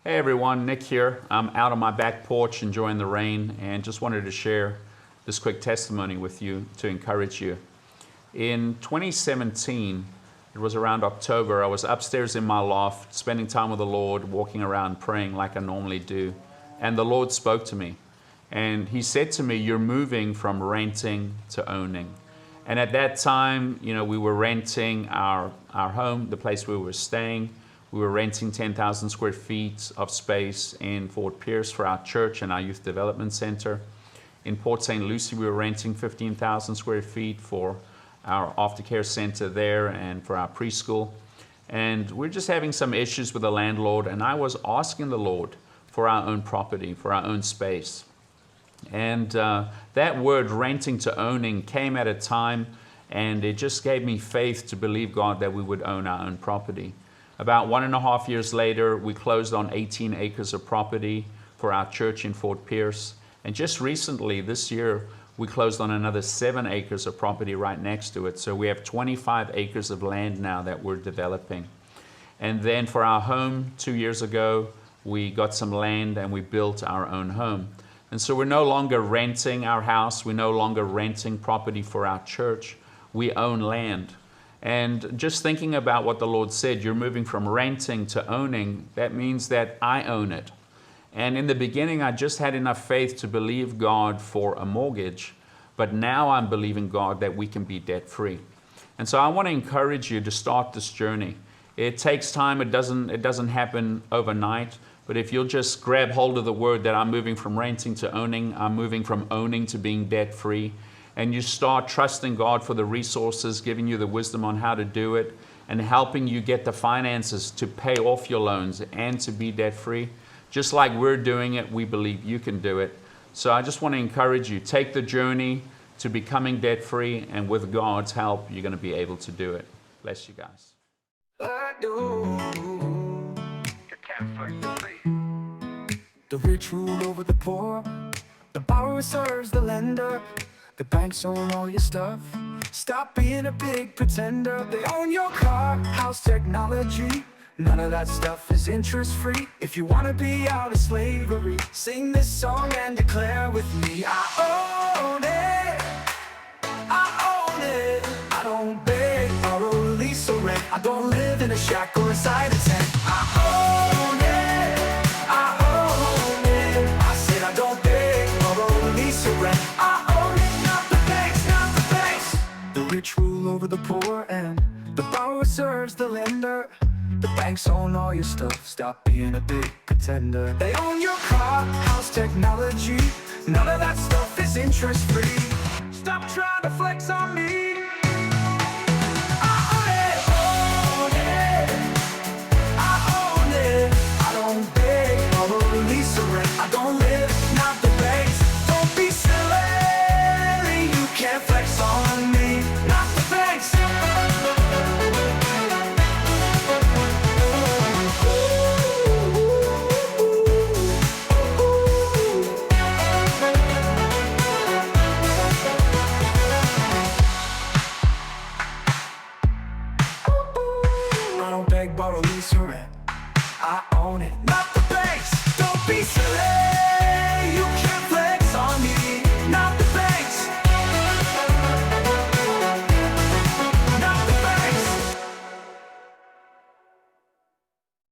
Hey everyone, Nick here. I'm out on my back porch enjoying the rain and just wanted to share this quick testimony with you to encourage you. In 2017, it was around October, I was upstairs in my loft spending time with the Lord, walking around praying like I normally do. And the Lord spoke to me and He said to me, "You're moving from renting to owning." And at that time, we were renting our home, the place we were staying. We were renting 10,000 square feet of space in Fort Pierce for our church and our youth development center. In Port St. Lucie, we were renting 15,000 square feet for our aftercare center there and for our preschool. And we're just having some issues with the landlord, and I was asking the Lord for our own property, for our own space. And that word renting to owning came at a time, and it just gave me faith to believe God that we would own our own property. About 1.5 years later, we closed on 18 acres of property for our church in Fort Pierce. And just recently, this year, we closed on another 7 acres of property right next to it. So we have 25 acres of land now that we're developing. And then for our home, 2 years ago, we got some land and we built our own home. And so we're no longer renting our house. We're no longer renting property for our church. We own land. And just thinking about what the Lord said, you're moving from renting to owning, that means that I own it. And in the beginning, I just had enough faith to believe God for a mortgage, but now I'm believing God that we can be debt-free. And so I want to encourage you to start this journey. It takes time, it doesn't happen overnight, but if you'll just grab hold of the word that I'm moving from renting to owning, I'm moving from owning to being debt-free, and you start trusting God for the resources, giving you the wisdom on how to do it, and helping you get the finances to pay off your loans and to be debt-free. Just like we're doing it, we believe you can do it. So I just want to encourage you, take the journey to becoming debt-free, and with God's help, you're going to be able to do it. Bless you guys. The rich rule over the poor. The borrower serves the lender. The banks own all your stuff. Stop being a big pretender. They own your car, house, technology. None of that stuff is interest-free. If you want to be out of slavery, sing this song and declare with me. I own it. I own it. I don't beg, borrow, lease, or rent. I don't live in a shack or inside a tent. I own it. I own it. I said I don't beg, borrow, lease, or rent. I own it, not the banks, not the banks. The rich rule over the poor, and the borrower serves the lender. The banks own all your stuff. Stop being a big pretender. They own your car, house, technology. None of that stuff is interest-free. Stop trying to flex on me. I own it, own it. I own it. I don't beg, borrow, lease, or rent. I don't live, not the banks. Don't be silly. You can't flex on me, not the banks. I don't beg, borrow, lease, or rent. I own it.